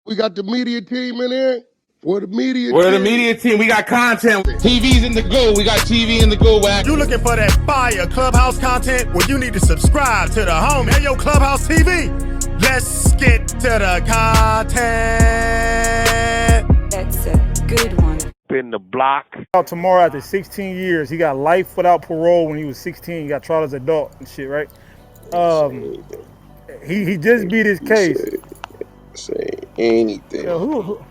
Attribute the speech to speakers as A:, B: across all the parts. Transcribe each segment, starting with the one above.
A: We got the media team in here. We're the media
B: We're the
A: team.
B: media team. We got content. TV's in the go. We got TV in the go, Wack.
C: You looking for that fire Clubhouse content? Well, you need to subscribe to the home. Hey, yo, Clubhouse TV. Let's get to the content.
D: That's a good one.
E: Been the block.
F: Tomorrow after 16 years. He got life without parole when he was 16. He got tried as an adult and shit, right? He just beat his case.
A: Say anything.
F: Yo, who?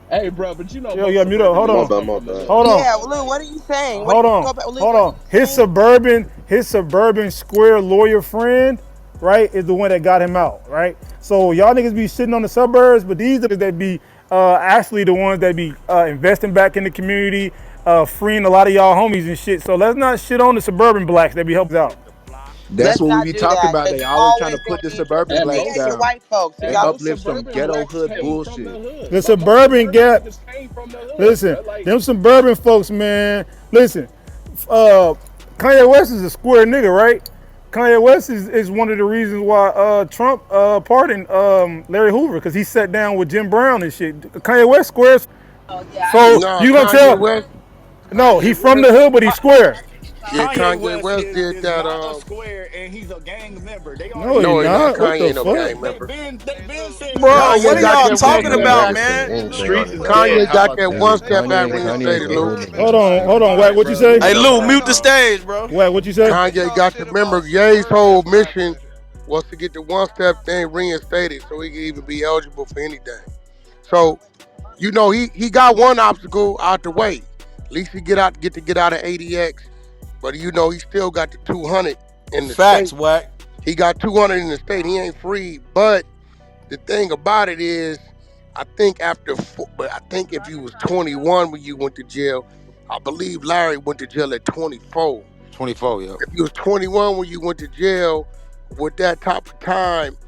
G: Hey, bro, but you know.
F: Yo, yeah, mute up. Hold on. Hold on.
H: Yeah, Lou, what are you saying?
F: Hold on. His suburban square lawyer friend, right, is the one that got him out, right? So y'all niggas be sitting on the suburbs, but these niggas that be actually the ones that be investing back in the community, freeing a lot of y'all homies and shit. So let's not shit on the suburban blacks that be helping out.
I: That's what we be talking about. They always trying to put the suburban blacks down
H: white folks.
I: and uplift some ghetto hood bullshit.
F: The suburban gap. Listen, them suburban folks, man. Listen, Kanye West is a square nigga, right? Kanye West is one of the reasons why Trump pardoned Larry Hoover, because he sat down with Jim Brown and shit. Kanye West squares. So you gonna tell?
A: West?
F: No, he from the hood, but he's square.
A: Yeah, Kanye West did that.
G: Square, and he's a gang member. They
F: No, he's not.
A: Kanye ain't no
F: What the
A: gang
F: fuck?
A: member.
H: Bro, what are y'all talking about, man?
A: Kanye got that one step back reinstated, Lou.
F: Hold on, Wack, what you say?
H: Hey, Lou, mute the stage, bro.
F: Wack, what you say?
A: Kanye got to remember Ye's whole mission was to get the one step thing reinstated so he could even be eligible for anything. So, you know, he got one obstacle out the way. At least he get out of ADX. But you know, he still got the 200 in the
H: Facts,
A: state.
H: Wack.
A: He got 200 in the state. He ain't free. But the thing about it is, I think if you was 21 when you went to jail, I believe Larry went to jail at 24.
H: 24, yeah.
A: If you was 21 when you went to jail, with that type of time,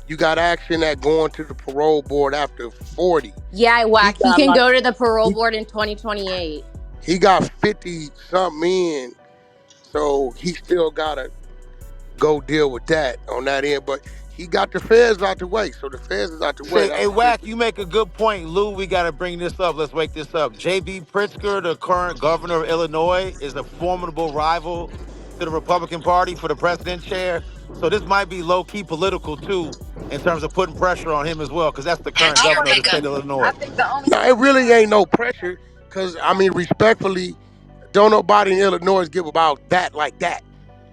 A: you got action at going to the parole board after 40.
J: Yeah, Wack. He can go to the parole board in 2028.
A: He got 50 something in. So he still gotta go deal with that on that end, but he got the feds out the way. So the feds is out the way.
E: Hey, Wack, you make a good point. Lou, we got to bring this up. Let's wake this up. J.B. Pritzker, the current governor of Illinois, is a formidable rival to the Republican Party for the president chair. So this might be low-key political, too, in terms of putting pressure on him as well, because that's the current governor of the state of Illinois.
A: No, it really ain't no pressure, because, I mean, respectfully, don't nobody in Illinois give about that like that.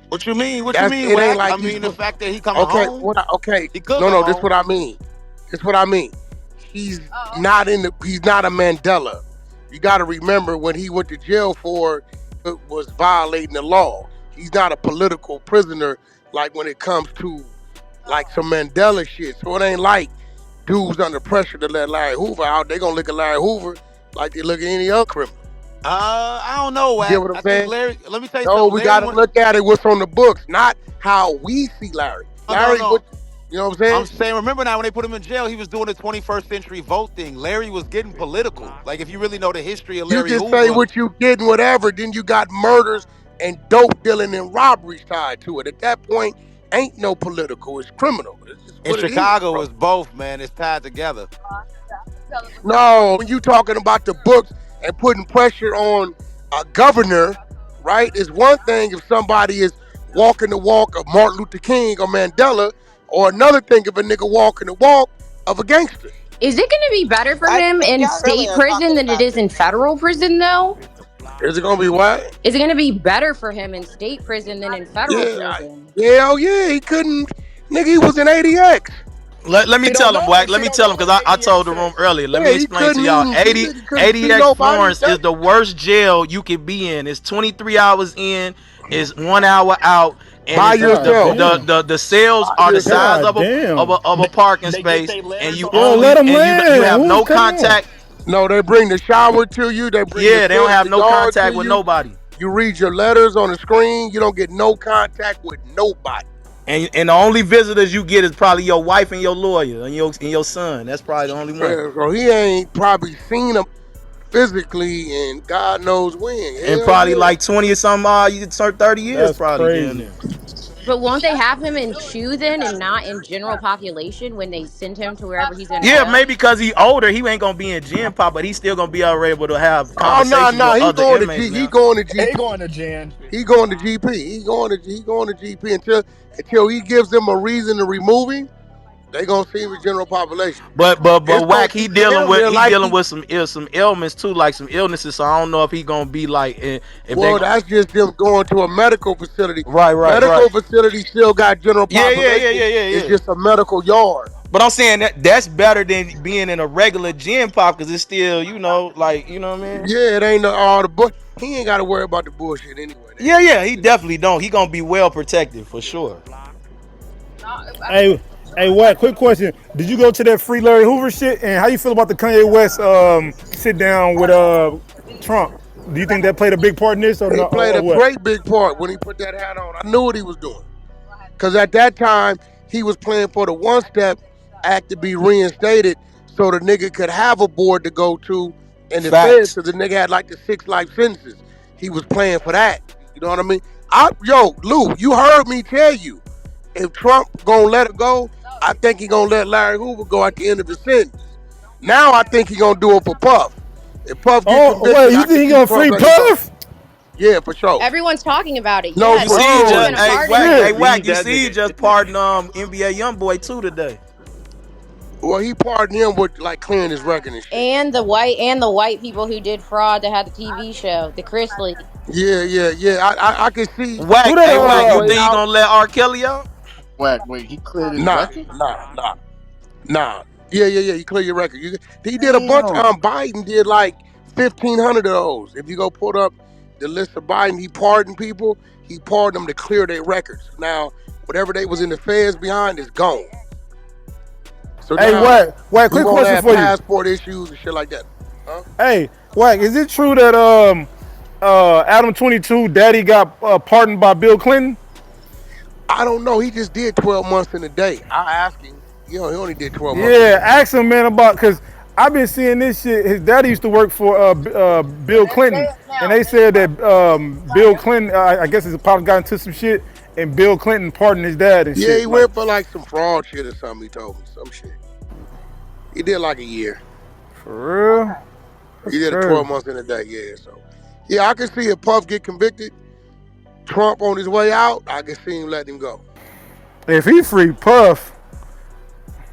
E: What you mean? What
A: That's,
E: you mean,
A: it
E: Wack?
A: ain't like
E: I mean, the fact that he coming home. He could
A: No,
E: come
A: this
E: home.
A: what I mean. This what I mean. He's not a Mandela. You got to remember when he went to jail for it was violating the law. He's not a political prisoner like when it comes to like some Mandela shit. So it ain't like dudes under pressure to let Larry Hoover out. They gonna look at Larry Hoover like they look at any other criminal.
E: I don't know, Wack.
A: You get what I'm saying?
E: Larry, let me tell you
A: No,
E: something.
A: we got to look at it what's on the books, not how we see Larry. Larry,
E: No.
A: You know what I'm saying?
E: I'm saying, remember now when they put him in jail, he was doing the 21st century vote thing. Larry was getting political. Like, if you really know the history of Larry
A: You
E: Hoover.
A: can say what you getting, whatever. Then you got murders and dope dealing and robberies tied to it. At that point, ain't no political. It's criminal.
E: In Chicago, it's both, man. It's tied together.
A: No, when you talking about the books and putting pressure on a governor, right? It's one thing if somebody is walking the walk of Martin Luther King or Mandela, or another thing if a nigga walking the walk of a gangster.
J: Is it going to be better for him in state prison than it is in federal prison, though?
A: Is it gonna be what?
J: Is it going to be better for him in state prison than in federal prison?
A: Yeah, he couldn't. Nigga, he was in ADX.
I: Let me tell him, Wack. Let me tell him, because I told the room earlier. Let me explain to y'all. ADX Florence is the worst jail you can be in. It's 23 hours in. It's 1 hour out. And
A: By yourself.
I: The cells are the size of a parking space, and you have no contact.
A: No, they bring the shower to you. They
I: don't have no contact with nobody.
A: You read your letters on the screen. You don't get no contact with nobody.
I: And the only visitors you get is probably your wife and your lawyer and your son. That's probably the only one.
A: Yeah, so he ain't probably seen him physically in God knows when.
I: And probably like 20 or something, you turn 30 years.
F: That's
I: probably
F: crazy.
I: down there.
J: But won't they have him in CHU then and not in general population when they send him to wherever he's going to
I: Yeah,
J: go?
I: maybe because he older, he ain't gonna be in gym pop, but he's still gonna be able to have
A: Oh
I: conversations with
A: he
I: other
A: going to
I: inmates
A: He
I: now.
A: going to
G: They
A: GP.
G: going to Jen.
A: He going to GP. He going to GP until he gives them a reason to remove him. They gonna see him with general population.
I: But
A: It's gonna
I: Wack,
A: keep him there
I: he
A: like
I: dealing
A: he.
I: with some ailments too, like some illnesses. So I don't know if he gonna be like if they
A: Well, that's just them going to a medical facility.
I: right.
A: Medical facility still got general population. It's
I: Yeah.
A: just a medical yard.
I: But I'm saying that's better than being in a regular gym pop because it's still like you know what I mean.
A: Yeah, it ain't all the but he ain't got to worry about the bullshit anyway.
I: Yeah, he definitely don't. He gonna be well protected for sure.
F: Hey, Wack, quick question. Did you go to that free Larry Hoover shit? And how you feel about the Kanye West sit down with Trump? Do you think that played a big part in this or
A: He
F: not,
A: played
F: or
A: a
F: what?
A: great big part when he put that hat on. I knew what he was doing. Because at that time, he was playing for the One Step Act to be reinstated so the nigga could have a board to go to in the feds
I: Facts.
A: because the nigga had like the 6 life sentences. He was playing for that. You know what I mean? Lou, you heard me tell you. If Trump gonna let it go, I think he gonna let Larry Hoover go at the end of his sentence. Now I think he gonna do it for Puff. If Puff get
F: Oh, wait,
A: convicted,
F: you
A: I can
F: think he
A: see
F: gonna
A: Trump
F: free
A: let him go.
F: Puff?
A: Yeah, for sure.
J: Everyone's talking about it.
A: No,
J: Yeah,
I: You
A: for
J: they're
I: see,
J: saying he's
A: sure.
J: going to pardon
F: Shit.
J: him.
I: Wack, you
G: That
I: see, he
G: nigga.
I: just pardoned NBA YoungBoy too today.
A: Well, he pardoned him with like clearing his record and shit.
J: And the white people who did fraud that had the TV show, the Chrisley.
A: Yeah. I can see
F: Who
I: Wack,
F: that?
I: hey
A: on
I: Wack,
A: his
I: you
A: way
I: think he
A: out.
I: gonna let R. Kelly out?
B: Wait, he cleared his
A: Nah,
B: record?
A: nah, nah, nah. Yeah. You clear your record. He did a bunch.
B: Damn.
A: Biden did like 1,500 of those. If you go put up the list of Biden, he pardoned people. He pardoned them to clear their records. Now, whatever they was in the feds behind is gone. So
F: Hey,
A: now
F: Wack,
A: he
F: quick
A: won't
F: question
A: have
F: for you.
A: passport issues and shit like that. Huh?
F: Hey, Wack, is it true that Adam 22 Daddy got pardoned by Bill Clinton?
A: I don't know. He just did 12 months in a day. I asked him. He only did 12 months in a
F: Yeah,
A: day.
F: ask him, man, about because I've been seeing this shit. His daddy used to work for Bill Clinton, and they said that Bill Clinton, I guess his pop got into some shit, and Bill Clinton pardoned his dad and
A: Yeah, he
F: shit. Like,
A: went for like some fraud shit or something. He told me some shit. He did like a year.
F: for real? That's
A: He did a
F: crazy.
A: 12 months in a day. Yeah, so yeah, I can see if Puff get convicted, Trump on his way out, I can see him letting him go.
F: If he free Puff,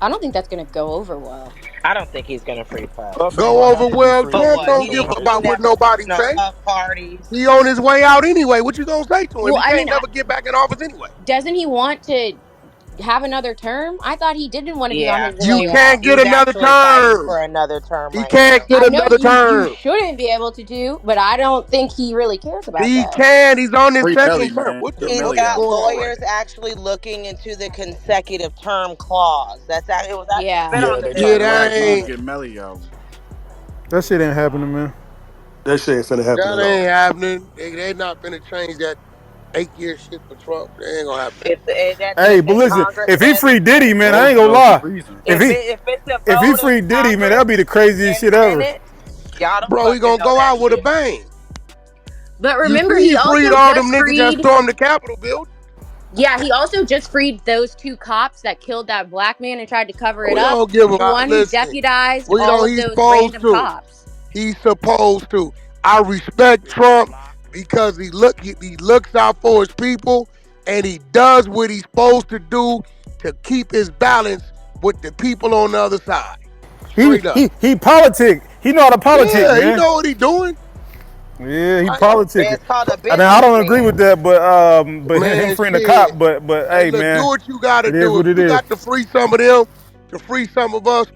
J: I don't think that's going to go over well.
K: I don't think he's gonna free Puff.
G: Puff ain't
A: Go
G: gonna
A: over
G: have to be
A: well.
G: free.
K: For
G: He
A: Trump
K: what?
G: getting
A: don't
G: the
A: give
K: He
A: about
G: punishment.
A: what
K: never threw
A: nobody
K: no
A: say.
K: Puff parties.
A: He on his way out anyway. What you gonna say to him?
J: Well,
A: He
J: I
A: can't
J: mean,
A: never get back in office anyway.
J: doesn't he want to have another term? I thought he didn't want to be on
K: Yeah,
J: his
A: You
J: way out.
A: can't get
K: he's
A: another
K: actually fighting
A: term.
K: for another term
A: He
K: right
A: can't
K: now.
A: get
J: I know
A: another
J: you
A: term.
J: shouldn't be able to do, but I don't think he really cares about
A: He
J: that.
A: can. He's on his
B: Free Melly,
A: second term.
B: man.
A: What the
B: Get
K: He's
A: fuck
B: Melly
A: is
K: got
B: out.
A: going on right
K: lawyers actually looking into the consecutive term clause. It was actually
J: Yeah.
K: been on
G: Yeah,
K: the
G: they
A: there? Yeah,
G: trying to
K: table.
G: lock
A: that
G: him
B: Trying to
A: ain't
G: up.
B: get Melly out.
F: that shit ain't happening, man.
L: That shit ain't finna happen
A: that
L: at all.
A: ain't happening. They not finna change that 8 year shit for Trump. They ain't gonna happen.
F: Hey, but
K: The
F: listen,
K: Congress
F: if he
K: says
F: free
K: it
F: Diddy,
K: can't.
F: man, I
B: Both
F: ain't
B: of
F: gonna
B: those be
F: lie.
B: reasons.
F: If
K: If
F: he
K: it's a
F: if he
K: vote
F: free
K: in
F: Diddy, man, that'll
K: Congress
F: be the craziest
K: in
F: shit ever.
K: Senate, y'all don't
A: Bro, he
K: fucking
A: gonna
K: know
A: go
K: that
A: out with a
K: shit.
A: bang.
J: But
A: You
J: remember,
A: see,
J: he
A: he freed
J: also
A: all them
J: just
A: niggas that
J: freed.
A: stormed the Capitol building.
J: Yeah, he also just freed those two cops that killed that black man and tried to cover it
A: We
J: up.
A: don't give
J: The
A: a
J: one who
A: listen.
J: deputized
A: We
J: all
A: don't.
J: of
A: He's
J: those
A: supposed
J: random
A: to.
J: cops.
A: He's supposed to. I respect Trump because he looks out for his people and he does what he's supposed to do to keep his balance with the people on the other side.
F: He
A: Straight up.
F: he he politic. He know how to politic,
A: Yeah, he
F: man.
A: know what he doing.
F: Yeah, he
A: I know.
F: politicking.
K: It's called a
F: And I don't agree
K: businessman.
F: with that, but him
A: Man,
F: freeing the
A: shit.
F: cop, but
A: Hey,
F: hey,
A: look, do
F: man,
A: what you gotta
F: it is
A: do.
F: what
A: If
F: it
A: you
F: is.
A: got to free some of them, to free some of us,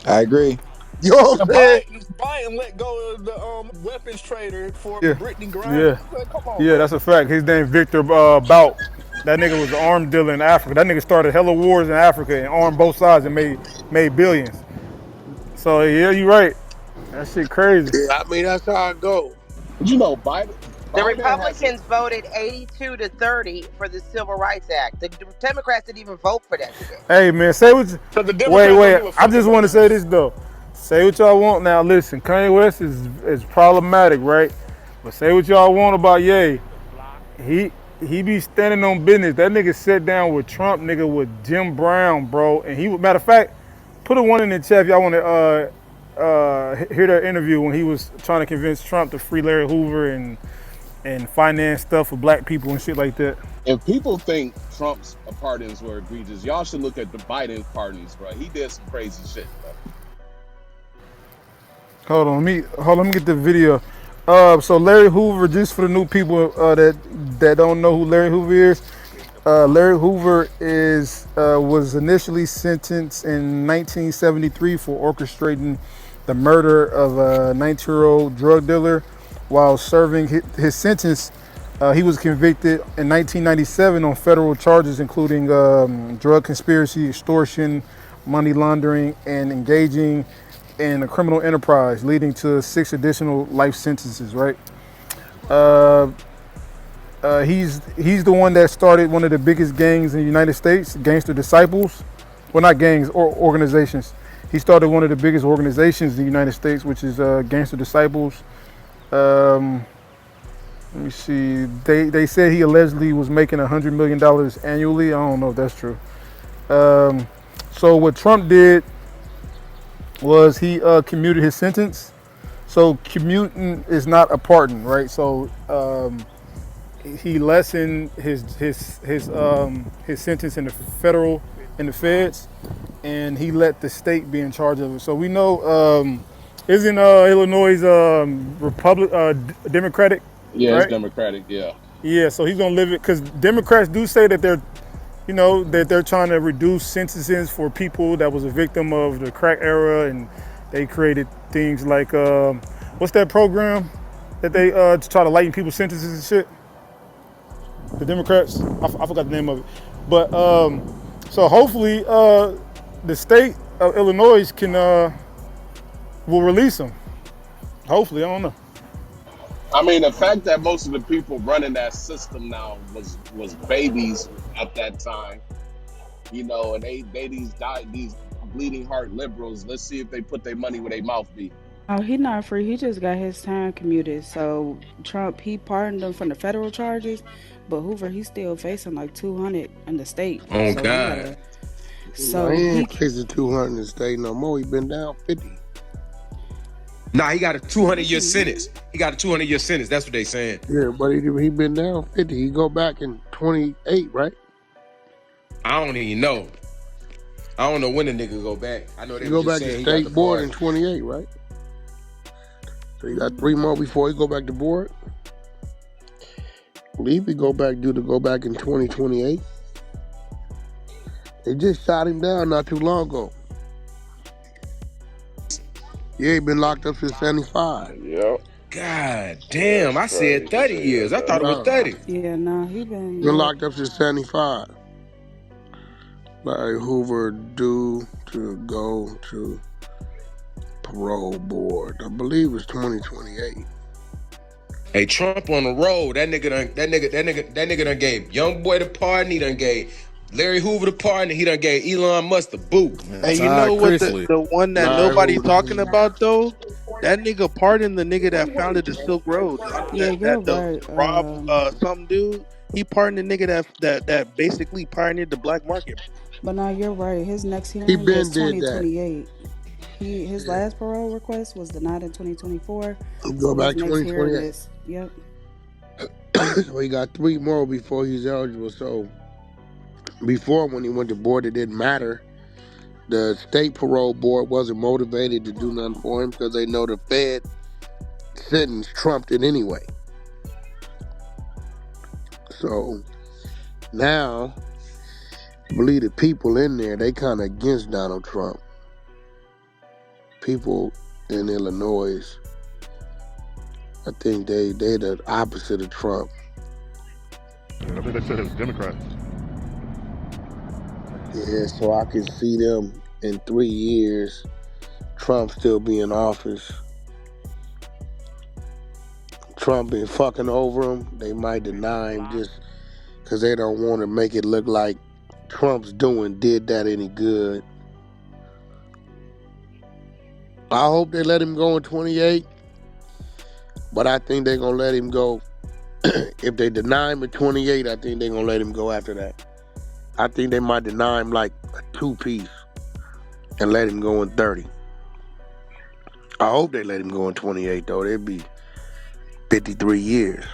H: I agree.
A: you know what
G: Yeah,
A: I'm saying?
G: Biden let go of the weapons trader for
F: Yeah,
G: Brittany
F: yeah,
G: Griner. Like, come on,
F: yeah.
G: bro.
F: That's a fact. His name Victor Bout. That nigga was an arm dealer in Africa. That nigga started hella wars in Africa and armed both sides and made billions. So yeah, you right. That shit crazy.
A: Yeah, I mean that's how it go.
G: But you know, Biden,
K: The
G: Biden has it.
K: Republicans voted 82 to 30 for the Civil Rights Act. The Democrats didn't even vote for that shit.
F: Hey man, say what.
G: So the
F: Wait,
G: Democrats don't
F: wait.
G: give a
F: I
G: fuck
F: just
G: about
F: want to say this
G: guns.
F: though. Say what y'all want now. Listen, Kanye West is problematic, right? But say what y'all want about Ye. he be standing on business. That nigga sat down with Trump, nigga, with Jim Brown, bro. And he, matter of fact, put a one in the chat if y'all want to hear that interview when he was trying to convince Trump to free Larry Hoover and finance stuff for black people and shit like that.
B: If people think Trump's pardons were egregious, y'all should look at the Biden pardons, bro. He did some crazy shit, bro.
F: Hold on, let me get the video. So Larry Hoover, just for the new people that don't know who Larry Hoover is, Larry Hoover was initially sentenced in 1973 for orchestrating the murder of a 19-year-old drug dealer. While serving his sentence, he was convicted in 1997 on federal charges including drug conspiracy, extortion, money laundering, and engaging in a criminal enterprise, leading to 6 additional life sentences. Right. He's the one that started one of the biggest gangs in the United States, Gangster Disciples. Well, not gangs, or organizations. He started one of the biggest organizations in the United States, which is Gangster Disciples. Let me see. They said he allegedly was making $100 million annually. I don't know if that's true. So what Trump did was he commuted his sentence. So commuting is not a pardon, right? So he lessened his sentence in the feds, and he let the state be in charge of it. So we know, isn't Illinois Democratic,
B: Yeah, it's
F: right?
B: Democratic. Yeah.
F: Yeah, so he's gonna live it because Democrats do say that they're trying to reduce sentences for people that was a victim of the crack era, and they created things like what's that program that they try to lighten people's sentences and shit. The Democrats, I forgot the name of it, but so hopefully the state of Illinois will release him. Hopefully, I don't know.
B: I mean, the fact that most of the people running that system now was babies at that time, and they these bleeding heart liberals. Let's see if they put their money where their mouth be.
M: Oh, he not free. He just got his time commuted. So Trump, he pardoned him from the federal charges, but Hoover, he's still facing like 200 in the state.
N: Oh
M: so
N: God.
A: He ain't facing 200 in the state no more. He been down 50.
N: Nah, he got a 200-year sentence. He got a 200-year sentence. That's what they saying.
A: Yeah, but he been down 50. He go back in 28, right?
N: I don't even know. I don't know when the nigga go back. I know they
A: go back
N: to
A: state board in 28, right? So you got 3 more before he go back to board. I believe he go back in 2028. They just shot him down not too long ago. Yeah, he been locked up since 75.
G: Yep.
N: God damn, I said 30 years. I thought it was 30.
M: Yeah, no, he been
A: locked up since 75. Larry Hoover due to go to parole board. I believe it's 2028.
N: Hey, Trump on the road. That nigga done gave Young Boy the pardon. He done gave Larry Hoover the pardon. He done gave Elon Musk the boot.
O: And you know what? The one that nobody's talking about though, that nigga pardoned the nigga that founded the Silk Road. Some dude. He pardoned the nigga that basically pioneered the black market.
M: But now you're right. His next hearing is 2028. His last parole request was denied in 2024.
A: Go back 2028.
M: Yep.
A: So he got 3 more before he's eligible. So before, when he went to board, it didn't matter. The state parole board wasn't motivated to do nothing for him because they know the Fed sentence trumped it anyway. So now, I believe the people in there, they kind of against Donald Trump. People in Illinois, I think they the opposite of Trump.
P: I think they said it was Democrats.
A: Yeah, so I can see them in 3 years, Trump still be in office. Trump been fucking over them. They might deny him just because they don't want to make it look like Trump's did that any good. I hope they let him go in 28, but I think they're going to let him go If they deny him at 28, I think they're gonna let him go after that. I think they might deny him like a 2-piece and let him go in 30. I hope they let him go in 28 though. That'd be 53 years.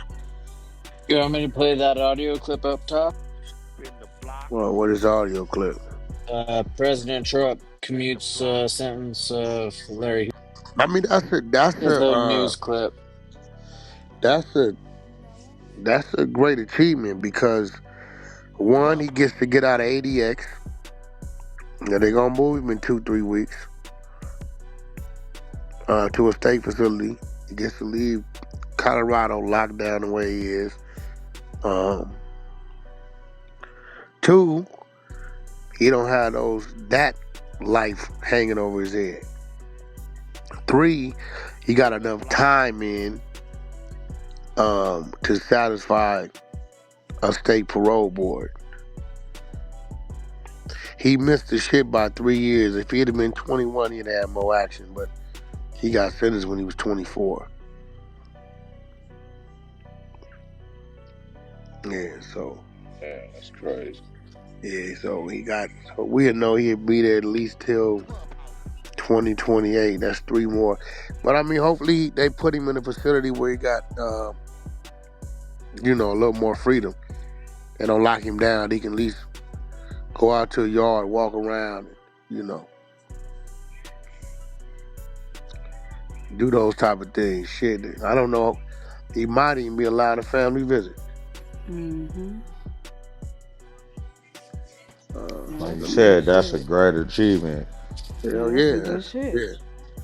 Q: You want me to play that audio clip up top?
A: Well, what is the audio clip?
Q: President Trump commutes sentence of Larry.
A: I mean,
Q: It's a news clip.
A: That's a great achievement because one, he gets to get out of ADX. They're gonna move him in 2-3 weeks to a state facility. He gets to leave Colorado locked down the way he is. 2, he don't have that life hanging over his head. 3, he got enough time in to satisfy a state parole board. He missed the shit by 3 years. If he'd have been 21, he'd have more action, but he got sentenced when he was 24. Yeah, so.
B: Yeah, that's crazy.
A: Yeah, so we'll know he'll be there at least till 2028. That's 3 more. But I mean, hopefully they put him in a facility where he got, a little more freedom. They don't lock him down. He can at least go out to a yard, walk around, do those type of things. Shit, I don't know. He might even be allowed a family visit.
M: Mm-hmm.
R: Like you said, that's a great achievement.
A: Hell yeah. Yeah.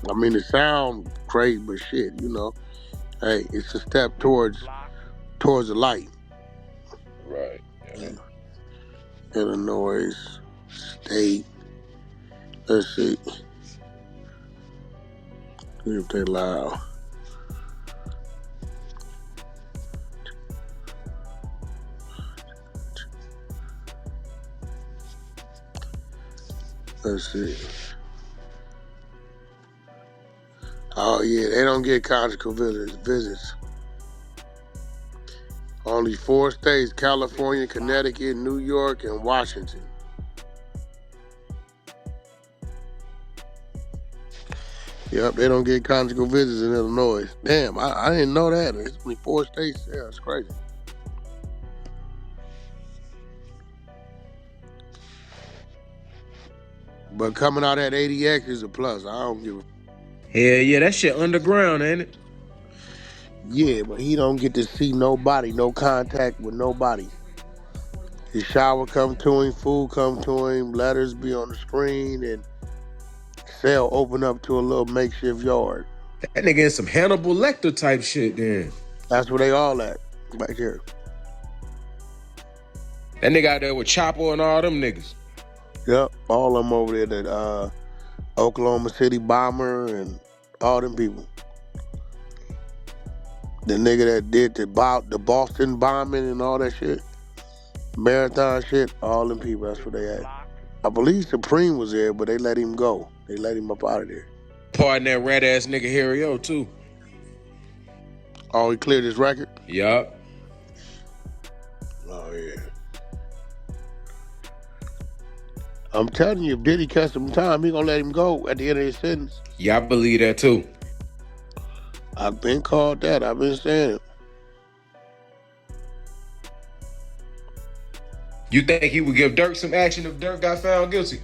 A: I mean, it sounds great, but shit, hey, it's a step towards the light.
B: Right. Yeah.
A: Illinois State. Let's see. If they allow. Let's see. Oh yeah, they don't get conjugal visits. Only 4 states: California, Connecticut, New York, and Washington. Yep, they don't get conjugal visits in Illinois. Damn, I didn't know that. It's only 4 states. Yeah, it's crazy. But coming out at ADX is a plus. I don't give a...
N: Hell yeah, that shit underground, ain't it?
A: Yeah, but he don't get to see nobody, no contact with nobody. His shower come to him, food come to him, letters be on the screen, and cell open up to a little makeshift yard.
N: That nigga in some Hannibal Lecter type shit then.
A: That's where they all at, right here.
N: That nigga out there with Chopper and all them niggas.
A: Yep, all of them over there, that Oklahoma City bomber and all them people. The nigga that did the Boston bombing and all that shit, marathon shit, all them people, that's where they at. I believe Supreme was there, but they let him go. They let him up out of there.
N: Pardon that rat ass nigga Harry O too.
A: Oh, he cleared his record?
N: Yup.
A: Oh yeah. I'm telling you, if Diddy catch some time, he gonna let him go at the end of his sentence.
N: Yeah, I believe that too.
A: I've been called that. I've been saying it.
N: You think he would give Dirk some action if Dirk got found guilty?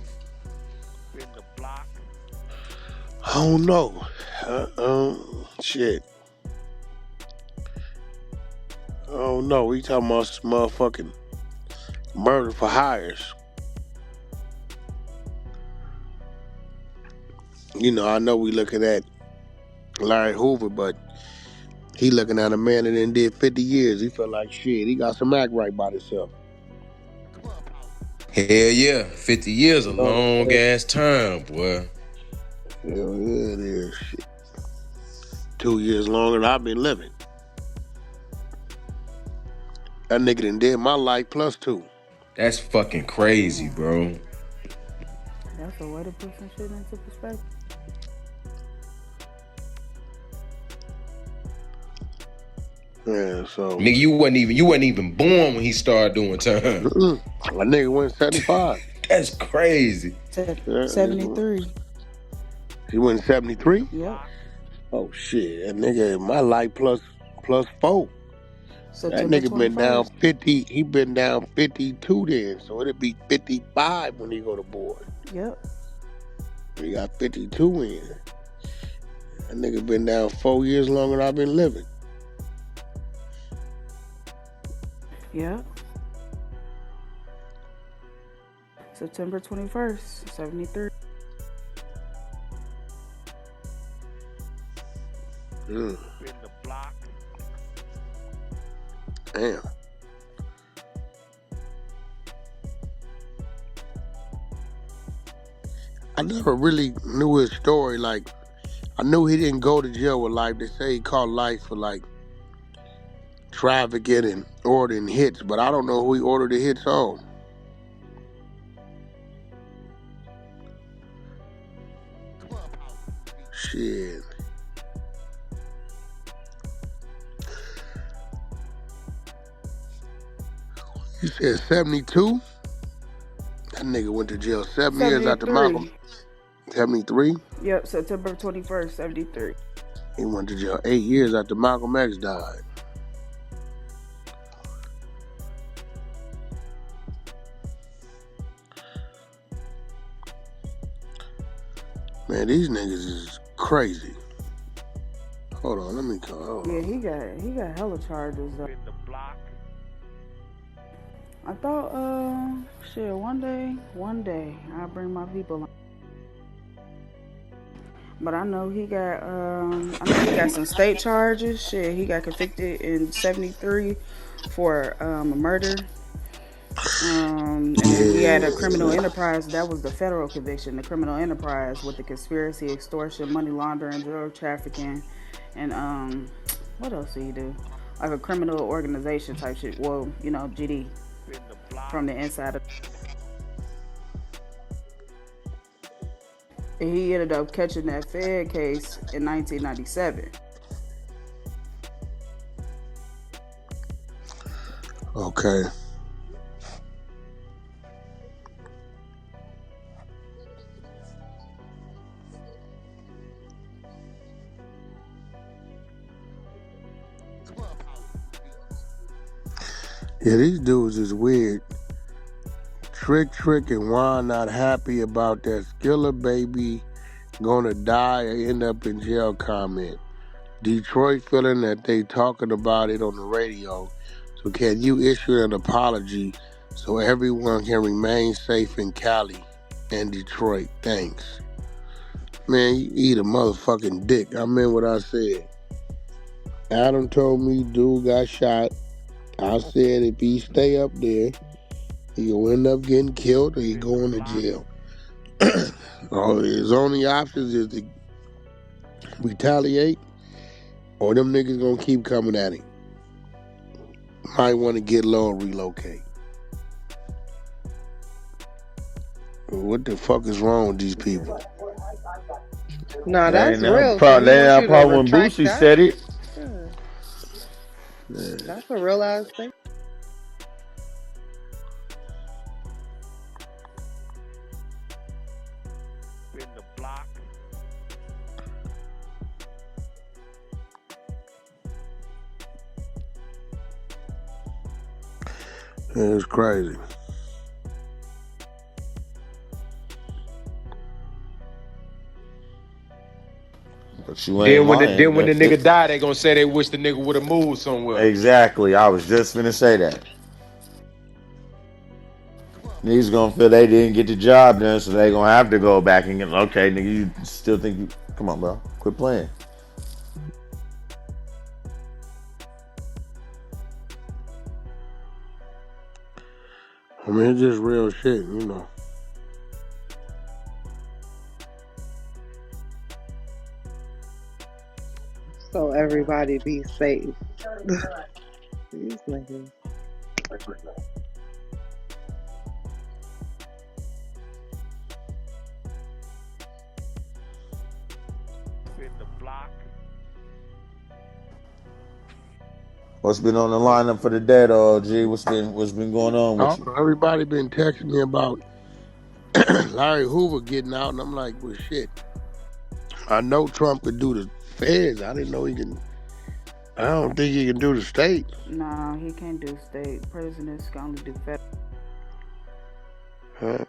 A: I don't know. Shit. I don't know. We talking about some motherfucking murder for hires. I know we looking at Larry Hoover, but he looking at a man that then did 50 years. He felt like shit. He got some act right by himself.
N: Hell yeah. 50 years a long ass time, boy.
A: Hell yeah, it is. Shit. 2 years longer than I've been living. That nigga done did my life plus 2.
N: That's fucking crazy, bro.
M: That's a way to put some shit into perspective.
A: Yeah, so
N: Nigga, you wasn't even born when he started doing time.
A: a nigga went 75.
N: That's crazy.
A: Yeah,
M: 73.
A: he went 73.
M: Yep.
A: Oh shit, that nigga in my life plus 4. That
M: September
A: nigga been down
M: 21st.
A: 50. He been down 52 then, so it'll be 55 when he go to board.
M: Yep.
A: He got 52 in. That nigga been down 4 years longer than I've been living.
M: Yep. September 21st, 73.
A: Damn. I never really knew his story. Like, I knew he didn't go to jail with life. They say he caught life for like trafficking and ordering hits, but I don't know who he ordered the hits on. Shit. You said 72? That nigga went to jail 7 years after Malcolm. 73?
M: Yep, September 21st, 73.
A: He went to jail 8 years after Malcolm X died. Man, these niggas is crazy. Hold on, let me call. Hold
M: Yeah,
A: on.
M: he got hella charges though. I thought, shit, one day, I'll bring my people on. But I know he got some state charges. Shit, he got convicted in 73 for a murder. And then he had a criminal enterprise. That was the federal conviction. The criminal enterprise with the conspiracy, extortion, money laundering, drug trafficking, and what else did he do? Like a criminal organization type shit. Well, you know, GD from the inside of. And he ended up catching that Fed case in 1997.
A: Okay. Yeah, these dudes is weird. Trick, and Juan not happy about that Skiller baby gonna die or end up in jail comment. Detroit feeling that they talking about it on the radio. So can you issue an apology so everyone can remain safe in Cali and Detroit? Thanks. Man, you eat a motherfucking dick. I meant what I said. Adam told me dude got shot. I said if he stay up there, he gonna end up getting killed or he going to jail. His only options is to retaliate or them niggas gonna keep coming at him. Might want to get low and relocate. What the fuck is wrong with these people?
K: No,
R: They
K: that's
R: ain't now
K: real. So he wants you to
R: probably when
K: retract
R: Boosie
K: that?
R: said it.
K: Yeah,
A: Yeah.
K: that's a real ass thing.
A: It's crazy.
R: But you ain't lying.
N: When the nigga die, they gonna say they wish the nigga would have moved somewhere.
R: Exactly. I was just finna say that. Niggas gonna feel they didn't get the job done, so they gonna have to go back and get. Okay, nigga, you still think you? Come on, bro. Quit playing.
A: I mean, it's just real shit, you know.
K: So everybody be safe. These niggas.
R: What's been on the lineup for the day, though, G? What's been going on
A: I
R: with
A: don't
R: you?
A: know, everybody been texting me about Larry Hoover getting out, and I'm like, well, shit. I know Trump could do the feds. I didn't know he can. I don't think he can do the state.
M: Nah, he can't do state. Presidents can only do federal.
A: Huh?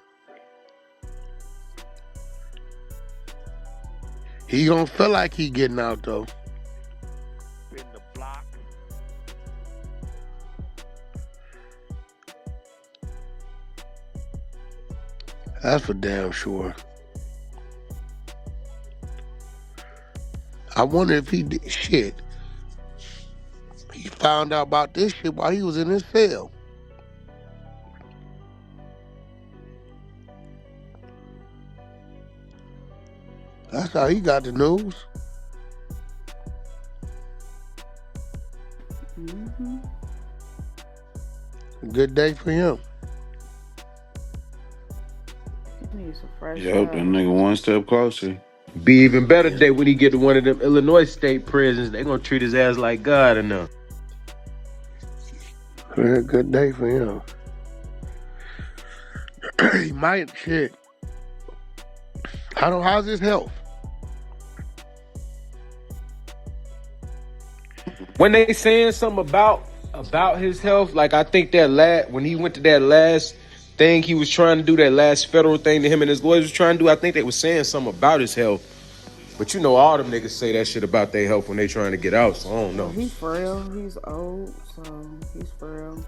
A: He gonna feel like he getting out though. That's for damn sure. I wonder if he did shit. He found out about this shit while he was in his cell. That's how he got the news.
M: Mm-hmm.
A: A good day for him.
M: He needs a fresh
S: Yep, that
M: air.
S: nigga one step closer.
N: Be even better
A: Yeah.
N: day when he get to one of them Illinois state prisons. They gonna treat his ass like God enough.
A: A good day for him. He might shit. How's his health?
N: When they saying something about his health, like I think that when he went to that last thing he was trying to do, that last federal thing that him and his lawyers was trying to do, I think they was saying something about his health. But you know, all them niggas say that shit about their health when they trying to get out, so I don't
M: Well,
N: know.
M: he's frail. He's old, so he's frail.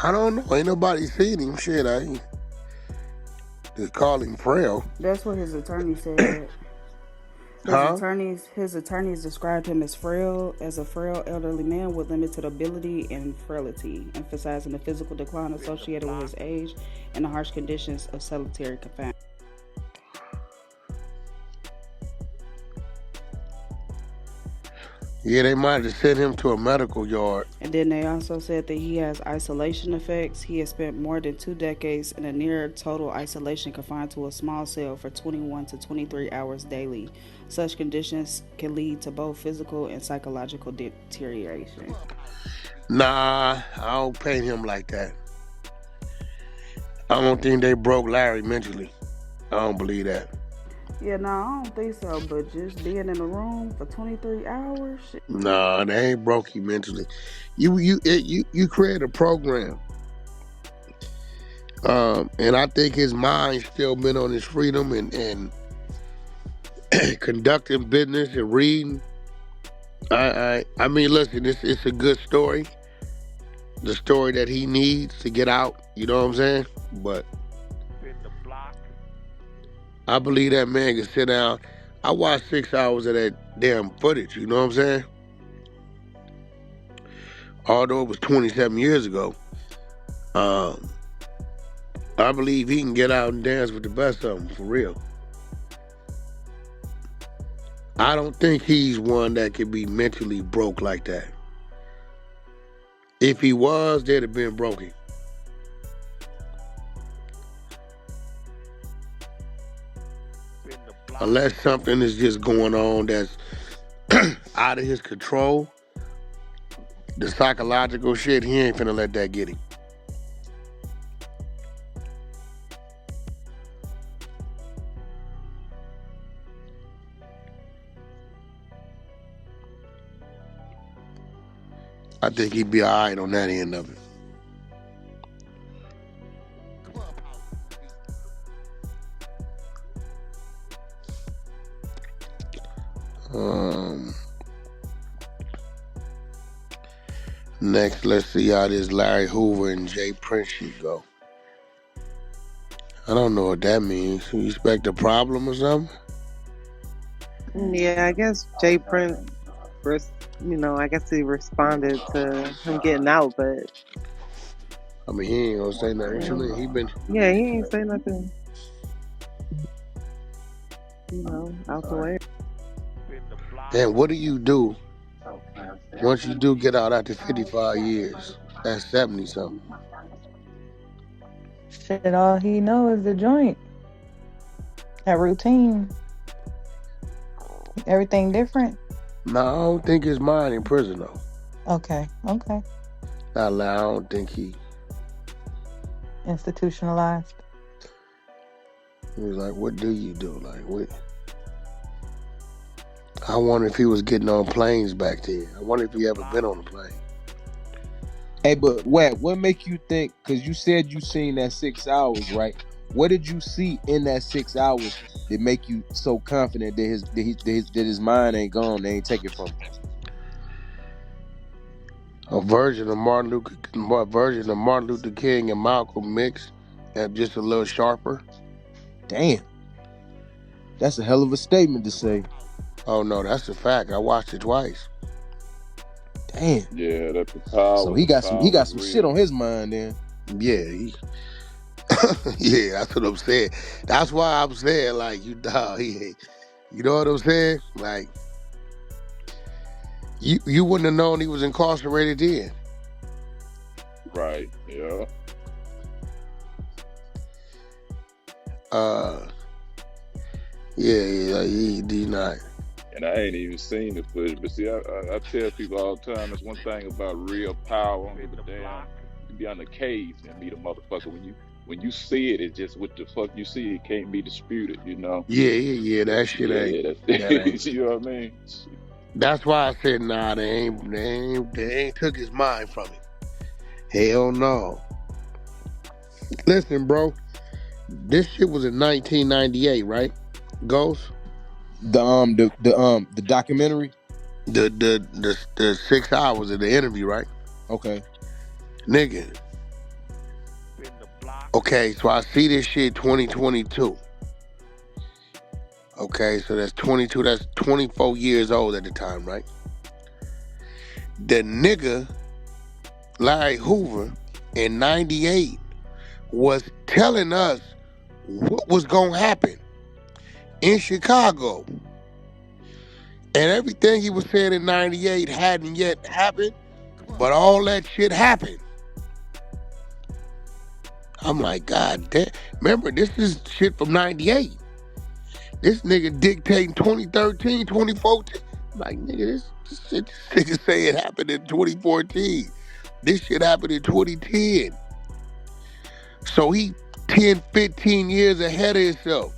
A: I don't know. Ain't nobody seen him. Shit, I ain't. They call him frail.
M: That's what his attorney said.
A: Huh?
M: His attorneys described him as a frail elderly man with limited ability and frailty, emphasizing the physical decline associated with his age and the harsh conditions of solitary confinement.
A: Yeah, they might have sent him to a medical yard.
M: And then they also said that he has isolation effects. He has spent more than 2 decades in a near total isolation, confined to a small cell for 21 to 23 hours daily. Such conditions can lead to both physical and psychological deterioration.
A: Nah, I don't paint him like that. I don't think they broke Larry mentally. I don't believe that.
M: Yeah, no, I don't think so. But just being in a room for 23 hours, shit.
A: Nah, they ain't broke him mentally. You create a program, and I think his mind's still been on his freedom and conducting business and reading. I mean, listen, it's a good story. The story that he needs to get out. You know what I'm saying? But I believe that man can sit down. I watched 6 hours of that damn footage. You know what I'm saying? Although it was 27 years ago, I believe he can get out and dance with the best of them, for real. I don't think he's one that could be mentally broke like that. If he was, they'd have been broken. Unless something is just going on that's out of his control, the psychological shit, he ain't finna let that get him. I think he'd be all right on that end of it. Next, let's see how this Larry Hoover and Jay Prince shit go. I don't know what that means. You expect a problem or something?
K: Yeah, I guess Jay Prince, I guess he responded to him getting out, but
A: I mean, he ain't gonna say nothing.
K: he ain't say nothing, out the way.
A: And what do you do once you do get out after 55 years? That's 70 something.
T: Shit, all he knows is the joint. That routine. Everything different.
A: No, I don't think his mind in prison though.
T: Okay.
A: I don't think he
T: Institutionalized.
A: was like, what do you do? Like, what? I wonder if he was getting on planes back then. I wonder if he ever been on a plane.
N: Hey, but what make you think? Because you said you seen that 6 hours, right? What did you see in that 6 hours that make you so confident that his mind ain't gone? They ain't take it from him.
A: A version of Martin Luther King and Malcolm mixed, and just a little sharper.
N: Damn, that's a hell of a statement to say.
A: Oh no, that's a fact. I watched it twice.
N: Damn.
S: Yeah, that the power.
N: So he got some shit
S: real.
N: on his mind then.
A: Yeah, yeah, that's what I'm saying. That's why I'm saying, like, you know what I'm saying? Like, you wouldn't have known he was incarcerated then.
S: Right. Yeah.
A: Yeah, he not.
S: And I ain't even seen the footage, but see, I tell people all the time, that's one thing about real power. I don't give a damn. You be on the cage and meet a motherfucker. When you see it, it's just what the fuck you see. It can't be disputed, you know.
A: Yeah. That shit ain't. That ain't.
S: You know what I mean?
A: That's why I said, nah, they ain't took his mind from him. Hell no. Listen, bro, this shit was in 1998, right? Ghost.
N: The documentary.
A: The 6 hours of the interview, right?
N: Okay.
A: Nigga. Okay, so I see this shit 2022. Okay, so that's 22, that's 24 years old at the time, right? The nigga, Larry Hoover, in 98 was telling us what was gonna happen in Chicago. And everything he was saying in 98 hadn't yet happened, but all that shit happened. I'm like, God damn. Remember, this is shit from 98. This nigga dictating 2013, 2014. I'm like, nigga, this shit, this nigga say it happened in 2014. This shit happened in 2010. So he 10, 15 years ahead of himself.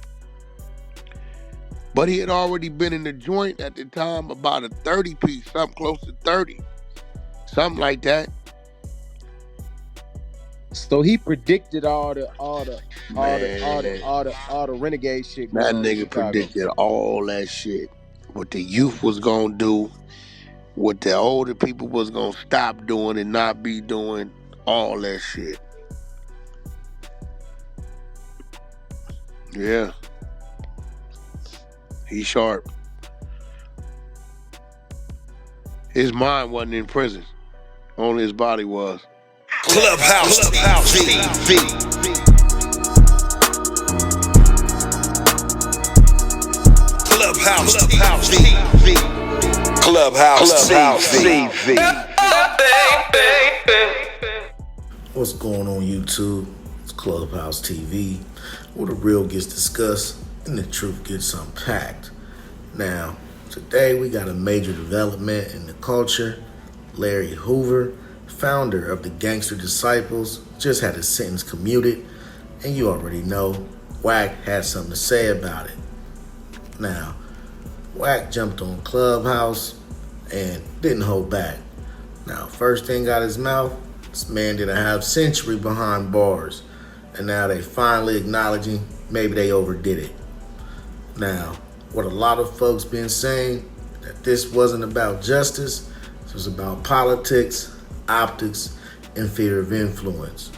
A: But he had already been in the joint at the time, about a 30 piece, something close to 30. Something like that.
N: So he predicted all the renegade shit.
A: That nigga predicted all that shit. What the youth was gonna do, what the older people was gonna stop doing and not be doing, all that shit. Yeah. He's sharp. His mind wasn't in prison. Only his body was.
C: Clubhouse TV. Clubhouse TV.
S: What's going on, YouTube? It's Clubhouse TV, where the real gets discussed and the truth gets unpacked. Now, today we got a major development in the culture. Larry Hoover, founder of the Gangster Disciples, just had his sentence commuted, and you already know Wack had something to say about it. Now, Wack jumped on Clubhouse and didn't hold back. Now, first thing out his mouth, this man did a half century behind bars, and now they finally acknowledging maybe they overdid it. Now, what a lot of folks been saying, that this wasn't about justice, this was about politics, optics, and fear of influence.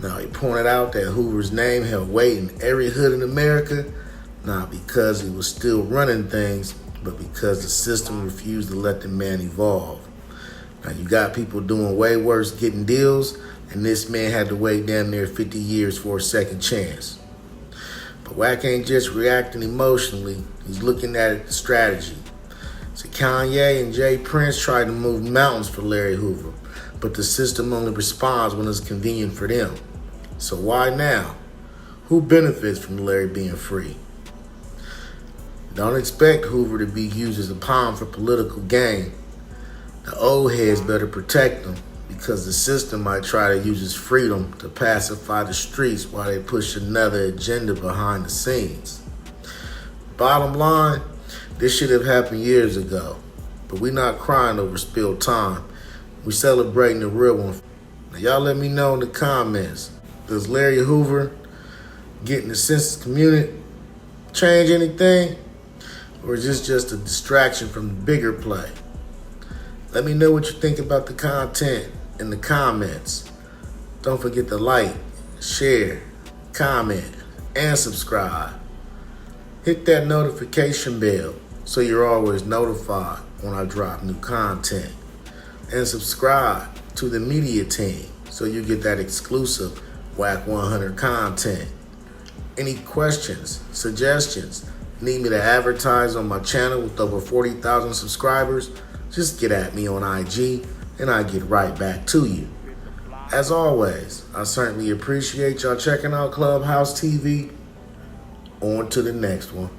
S: Now, he pointed out that Hoover's name held weight in every hood in America, not because he was still running things, but because the system refused to let the man evolve. Now, you got people doing way worse getting deals, and this man had to wait damn near 50 years for a second chance. But Wack ain't just reacting emotionally, he's looking at it, the strategy. So Kanye and Jay Prince tried to move mountains for Larry Hoover, but the system only responds when it's convenient for them. So why now? Who benefits from Larry being free? Don't expect Hoover to be used as a pawn for political gain. The old heads better protect them because the system might try to use its freedom to pacify the streets while they push another agenda behind the scenes. Bottom line, this should have happened years ago, but we not crying over spilled time. We celebrating the real one. Now y'all let me know in the comments, does Larry Hoover getting the census community change anything? Or is this just a distraction from the bigger play? Let me know what you think about the content in the comments. Don't forget to like, share, comment, and subscribe. Hit that notification bell so you're always notified when I drop new content. And subscribe to the media team so you get that exclusive Wack 100 content. Any questions, suggestions, need me to advertise on my channel with over 40,000 subscribers? Just get at me on IG and I get right back to you. As always, I certainly appreciate y'all checking out Clubhouse TV. On to the next one.